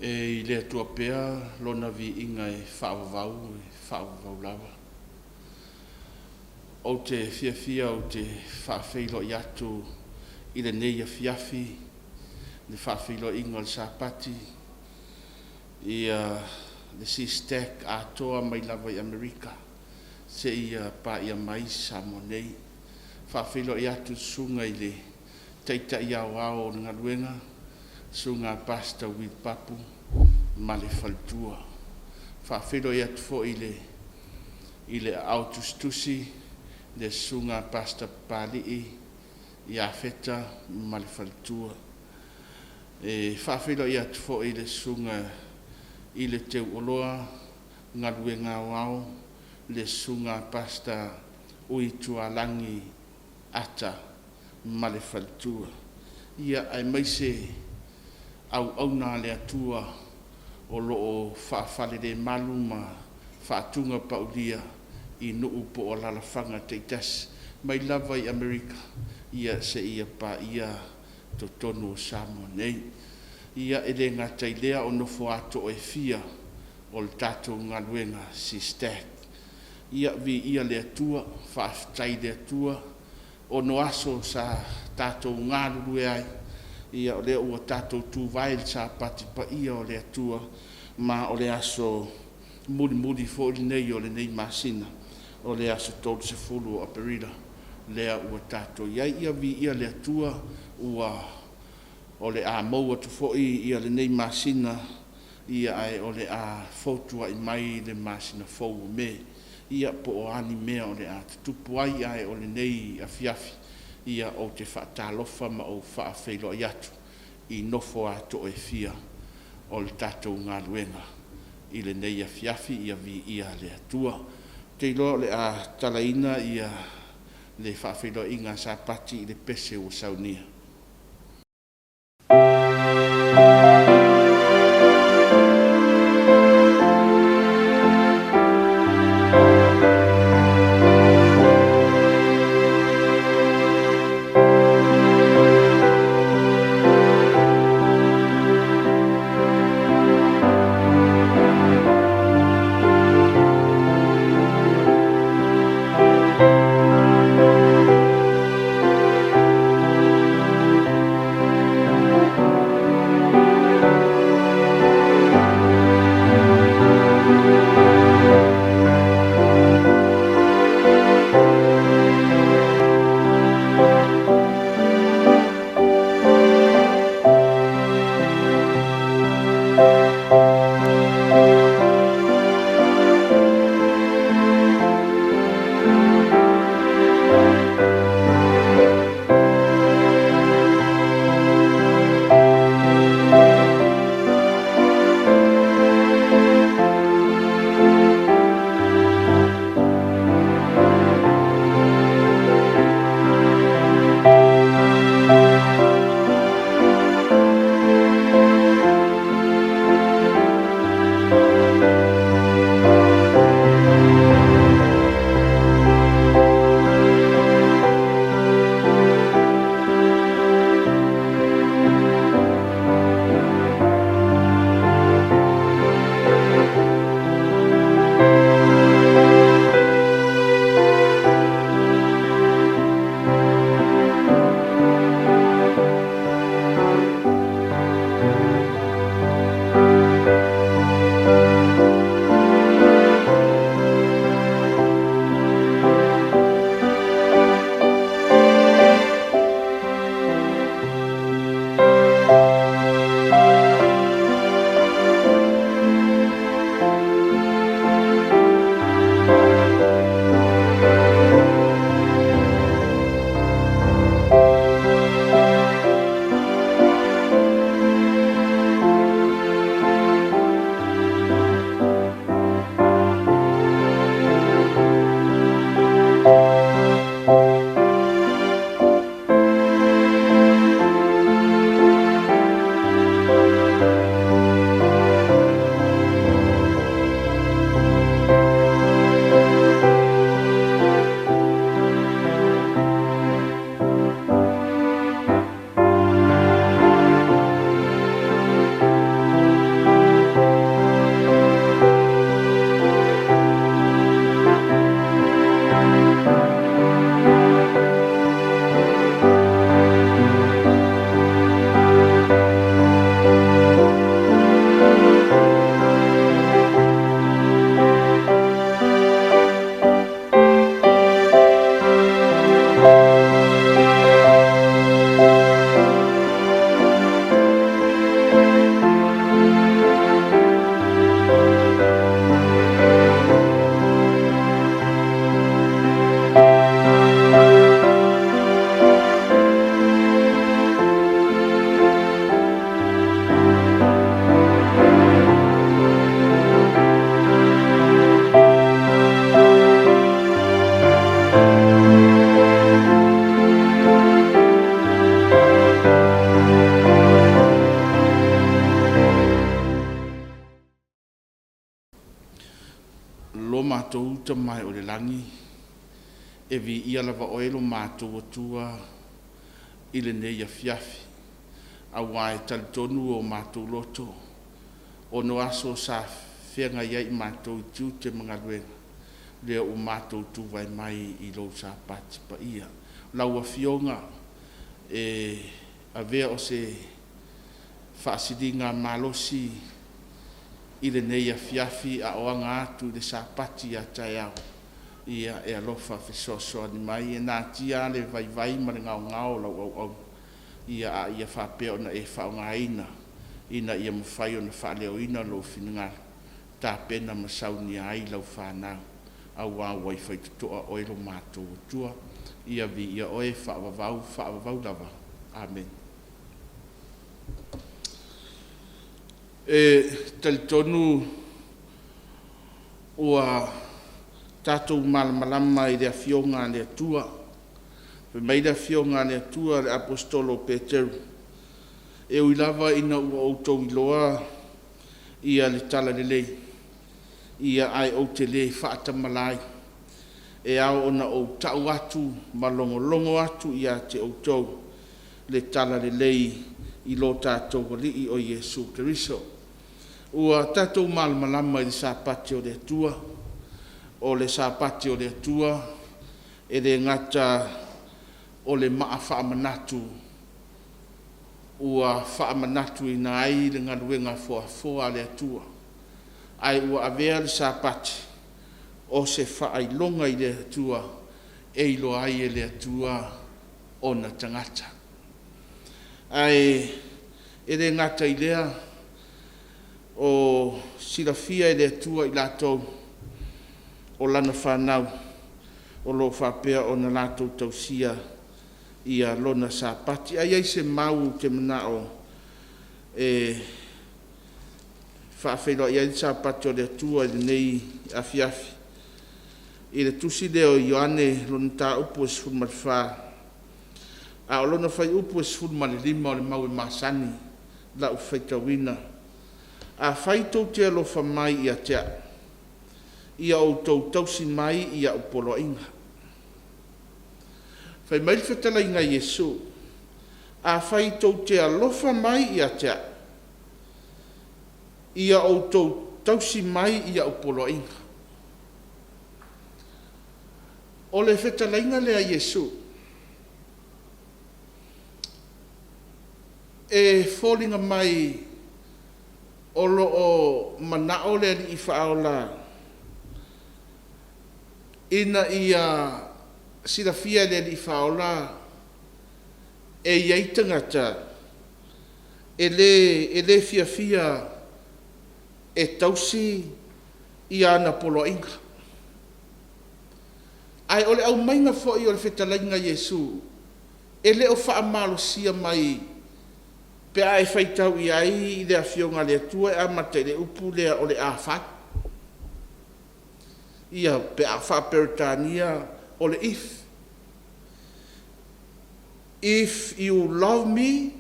I le atua pea lona vi inga e whaavavau lava. O te fia o te Faafeiloaiga atu i le nei a fiafi, le Faafeiloaiga le Sapati, i le SISDAC atoa mai lava i Amerika, se ia pa ia mai Samoa nei. Faafeiloaiga atu sunga i le teita i ao o ngaluenga, sunga pasta with papu, ma le faltua. Faafeiloaiga atu fo i le autostusi, le sunga pasta pali'i i a feta ma le faltua. Faafeiloaiga atu fo i le sunga i le teu oloa ngaluenga wao, le sunga pasta ui tualangi ata ma le faltua. Ia ai maise au na le atua o loo faafale le malu ma faatunga paulia i nuu po o lalafanga te itas mai lava i Amerika. Ia se ia pa ia to tonu o Samoa nei. Ia ele ngata i lea o nofo ato e fia o le tatou ngaluenga SISDAC. Ia vi ia le atua, faaftai le atua, o no aso sa tatou ngalulu e ai. Ia o le ua tatou tūwai le Sapati pa ia o le atua, ma o le aso muli fo le nei o le nei masina, o le aso Pese Fou o perila, lea ua tatou. Ia vi ia le atua, ua o le a maua tu fo ia le nei masina, ia ai o le a fotua i mai le masina fou me. Ia po o ani mea o le a tupu ai ai o le nei a fiafi, ia o te whaatalofa ma o Faafeiloaiga atu i nofo ato e fia o le tatou ngaluenga i le nei a fiafi ia vi ia le atua. Te ilo le a talaina ia le Faafeiloaiga Sapati i le pese o saunia. mātou ta mai o le langi, e vi ia lava oelo mātou atua i le nei a fiafi, a wai talitonu o mātou loto, o no aso sa whenga iai mātou i tiu te mga luenga, lea o mātou tu vai mai i lo sa pati pa ia. Lau a fionga, a vea o se whaasidinga malosi i le nei a fiafi a oanga atu le sa pati a tai au. Ia e alofa fesoso ni mai e nā tia le vai vai ma le ngau ngau lau au au. Ia a ia whapea ona e whaunga ina ia mawhai ona whaleo ina lo whininga tā pena masauni ai lau whanau. Au wai whai tutoa oero mātou tua. Ia vi ia oe whaavavau lava. Amen. Talitonu ua tātou malamalama i rea fionga le atua. Pe mai rea fionga le atua le apostolo Peteru. E uilava ina ua outou iloa ia le tala le lei. Ia ai o te le whaatamalai. E au ona o tau atu, malongolongo atu ia te outou le tala le lei i lo tātou wali o Yesu Keriso. Ua tātou malamalama i le sapati o le atua, o le sapati o le atua, e le ngata o le maa Faamanatu. Ua Faamanatu i na ai le ngaluenga foa le atua. Ai ua avea le sapati, o se whaailonga i le atua, e ilo ai e le atua o na tangata. Ai, e le ngata i lea, o silafia i le atua i latou, o lana whanau, o lo whapea o na latou tausia i a lona sapati. Ai se mau te manao, Faafeiloaiga i sapati o le atua i le nei afiafi. I le tusi leo Ioane lona tā upu e sifuru ma le whā. A o lona whai upu e sifuru ma le lima o le mau e masani, la u whaitawina. A whaitou te alofa mai i a tea. Ia o tau tausi mai i a Upoluaiga. Whai mai whetala inga Yesu. A whaitou te alofa mai i a tea. Ia o tau tausi mai i a Upoluaiga. O le whetalainga lea Yesu. E fōlinga mai o lo o manao lea li i whaola. Ina ia silafia lea li i whaola. E iei tangata. E le fia e tausi i ana Upoluaiga. Ai ole au mainga fo i ole whetalainga Yesu. E le o whaamalosia mai. Pe ai whaitau i ai i lea fionga lea tua e amate le upu lea ole a whai. Ia pe a whaperitania ole if. If you love me,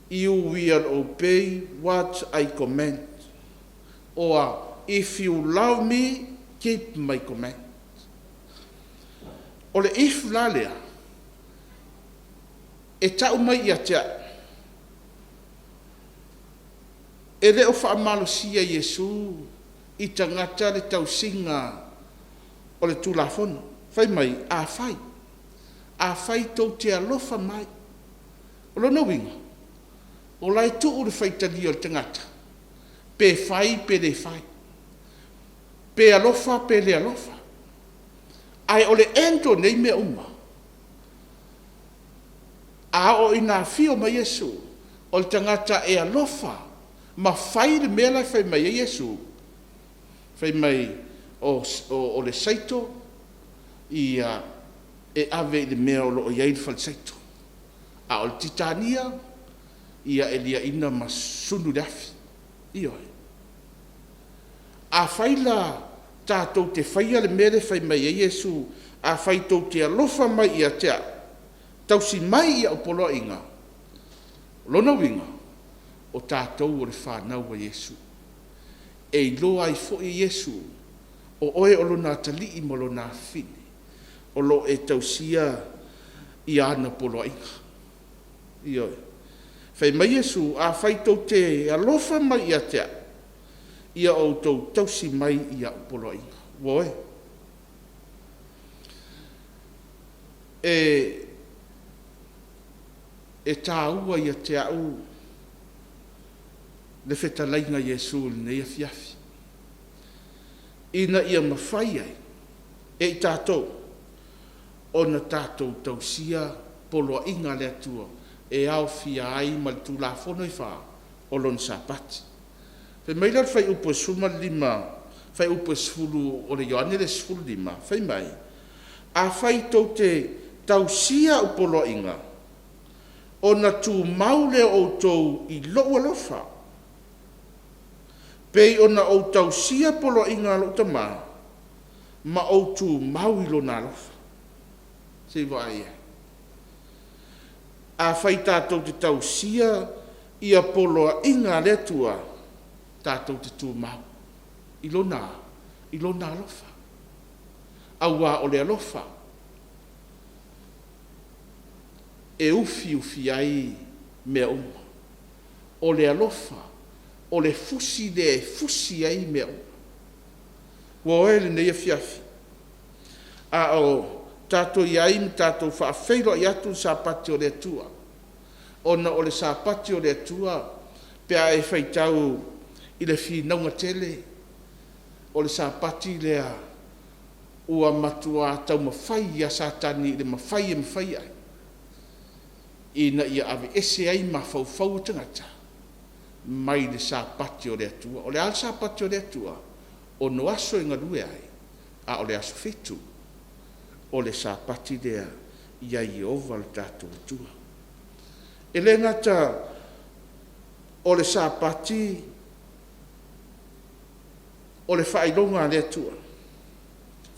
you will obey what I command. Or if you love me, keep my command. O le if la lea, e tau mai i atea, e leo whaamalosia Yesu i tangata le tausinga o le tulafono. Whai mai, a whai tau te alofa mai. O lona winga, o lai tu ure whaitali o le tangata, pe whai, pe le whai, pe alofa, pe le alofa. Ai o le ento nei me uma. A o ina fio ma Yesu. O le tangata e alofa. Ma whai le mea lai whai mai a Yesu. Whai mai o le saito. Ia e ave le mea o lo o iei le saito. A o le titania. Ia e lia ina ma sunu leafi. Ioi. A whai la tātou te whaia le mere whai mai a Yesu, a whaitou te alofa mai i a tea, tausi mai i a Upoluaiga, lona winga, o tātou o le whanau a Yesu. E loa ai fo i Yesu, o oe o lona talii mo lona fini, o lo e tausia i ana poloaiga. Ioe. Fai mai Iesu a fai tau te alofa mai ia te ia o tau tausi mai ia poloaiga. Woe. E tāua ia te au le whetalainga Iesu le nei a fiafi. Ina ia mawhai ai, e i tātou, o na tātou tausia poloa inga le atua, e au fia ai ma le tū la fono i wha, o lon Sabbath. Fe meilar fai upo suma lima, fai upo sfulu, o le yoane le sfulu lima, fai mai, a fai tau te tausia o poloa inga, o na tū maule o tau i loo alofa, pei ona o tausia polo inga lo tama, ma o tu mau ilo nalofa. Se vai e. A fai tātou te tausia ia polo inga le tua, tātou te tu mau. Ilo nalofa. Aua o le alofa. E ufi ai mea uma. O le alofa. O le fusi le fusi ai mea. Wa ele nei fiafi. A o tato iai mi tato faafeiloaiga atu sapati o le atua. Ona o le sapati o le atua pea e faitau i le finaunga tele o le sapati lea ua matua tau mawhai a satani i le mawhai ai. Ina ia ave ese ai mawhau tangata. Mai le sapati o le atua, o le al sapati o le atua, o no aso inga lue ai, a o le aso fitu, o le sapati lea, ia i ova le tatu atua. E le ngata, o le sapati, o le whailonga le atua.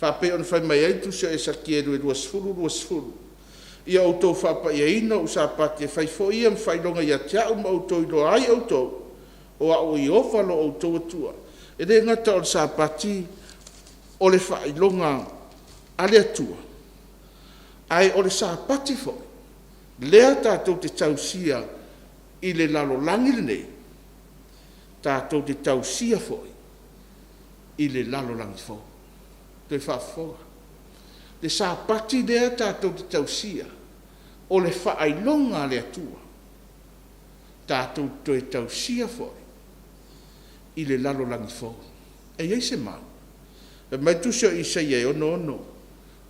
Whape on whai mai aitu se e sakie rue ruasfuru. Ia autou whapa ia ina o sapati e whai fo ia mwhailonga ia te au ma autou ilo ai autou o a o i ofalo autou atua. E re ngata o sapati o le whailonga ale atua. Ai o le sapati fo. Lea tātou te tausia i le lalo langi le nei. Tātou te tausia fo i le lalo langi fo. Te whafoga. Le sapati lea tātou te tausia o le whailonga le atua. Tātou toe tausia foi i le lalo langi fo. E iei se mau. E mai tusio i se iei ono.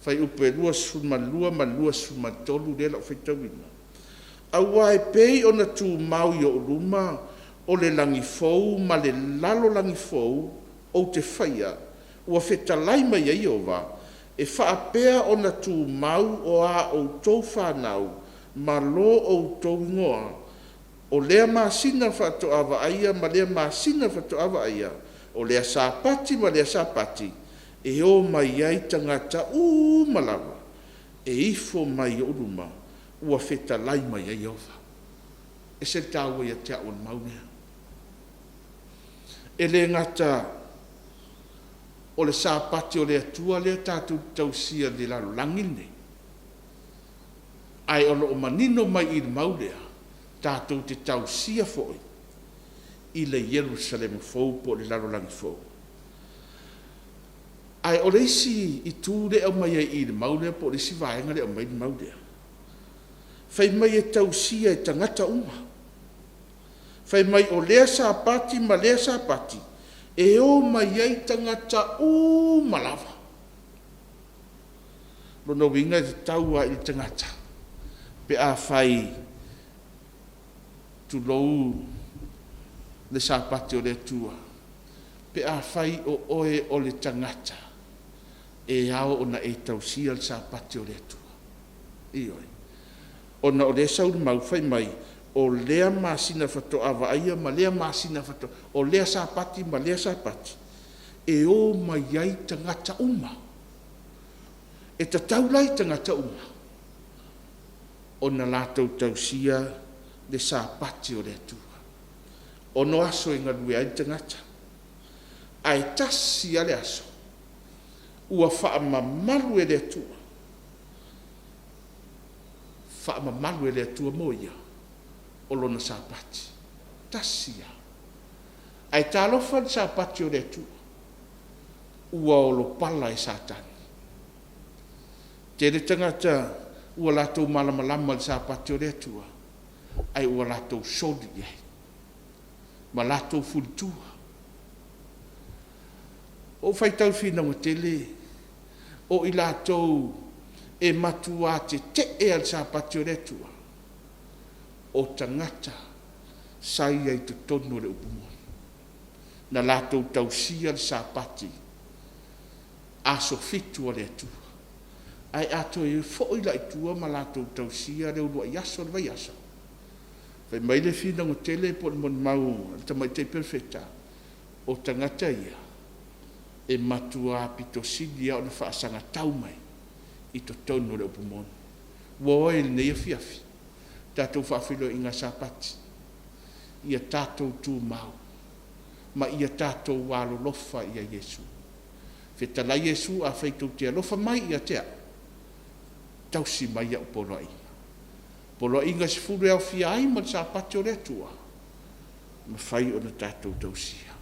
Fai upe lua suma tolu le lau fai tauina. Awa e pei ona tu mau i o luma o le langi fo ma le lalo langi fo o te whaia ua whetalai mai ai ova. E whaapea o na tū mau o a o tau whanau, ma lo o tau ngoa, o lea masina whato awa aia, ma lea masina whato awa aia, o lea sapati ma lea sapati, e o mai ai tangata malawa, e ifo mai o ruma, ua whetalai mai ai ova. E se tāua ia te aon maunea. E le ngata, o le sapati o le atua le tātou tausia le lalo langine. Ai ono o manino mai i le maulea, tātou te tausia foi i le Jerusalem fou po le lalo langi fou. Ai o le isi i tū le au mai i le maulea po le si vaenga le au mai i le maulea. Fai mai e tausia e tangata uma. Fai mai o lea sapati ma lea sapati. E o mai ai tangata malawa. Lona winga te taua i tangata. Pe a whai tu lou le sapati o le tua. Pe a whai o oe o le tangata. E ao ona e tausia le sapati o le tua. Ioi. Ona o le sauru mau whai mai. O lea masina fato awa aia, ma lea masina fato, o lea sapati, ma lea sapati. E o mai ai tangata uma. E ta taulai tangata uma. O na lātou tausia le sapati o le atua. O no aso inga lue ai tangata. Ai tasi ale aso. ua whaamamalu e le atua. Whaamamalu e le atua mo ia, o lona Sabati. Tasia. Ai talofa le Sabati o le atua, ua o lo pala e Satani. Te le tangata, ua latou malamalama le Sabati o le atua, ai ua latou soli e. Ma latou fulitua. O whaitau whina o tele, o i latou e matua te e al Sabati o le atua, o tangata sai ai te tono le upumoni. Na latou tausia le Sabati, aso fitu o le atua. Ai ato e fo'i la itua ma latou tausia le ulua iaso le vai asa. Fai mai le whina o tele po le mon mau, tamai te perfecta, o tangata ia, e matua pito sidia o le whaasanga tau mai, i to tono le upumoni. Wo e le neia fiafi, tātou Faafeiloaiga Sapati, ia tātou tū mau, ma ia tātou walo lofa ia Yesu. Whetala Yesu a whaitou tia lofa mai ia tea, tausi mai a Upolu. Poloaiga se furu au fia ai ma le Sapati o le atua, ma whai o na tātou tausia.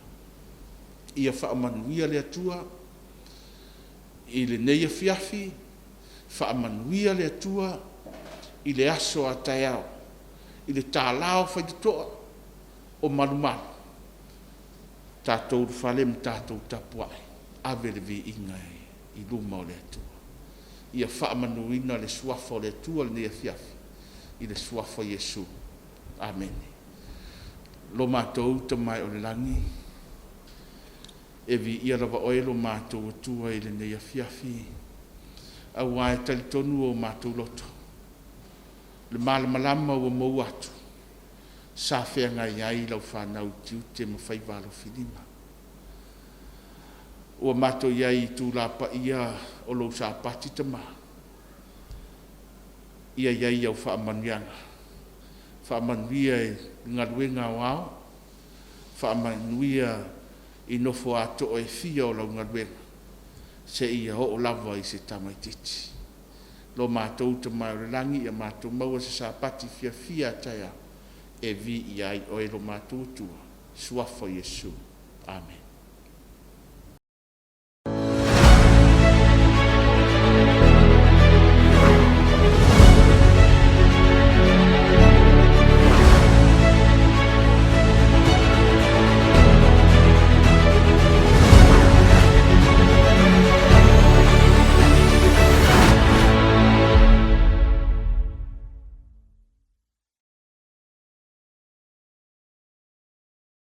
Ia whaamanuia le atua, i le neia fiafi, whaamanuia le atua, i le aso a taiao, i le tālao whaitutoa o malumalu. Tātou whalem tātou tapuai, ave le vi inga i luma o le atua. Ia whaamanuina le suafa o le atua le neia fiafi, i le suafa Yesu. Amen. Lo mātou tamai o le langi, e vi ia lava oe lo mātou atua i le neia fiafi, a wae talitonu o mātou loto. Le malamalama ua mau atu, sa whea ngai ai lau whanau tiu te mawhai walo whilima. Ua mātou iai tū lapa ia o lo Sapati tama. Ia iai au whaamanuianga. Whaamanuia e ngaruenga wao, whaamanuia i nofo ato o e fia o lau ngaruenga. Se ia o lava i se tamaititi. Lo mātou te mai o le langi, ia mātou maua se Sapati fia fia taia, e vi iai o e lo mātou tua, suafa Yesu. Amen.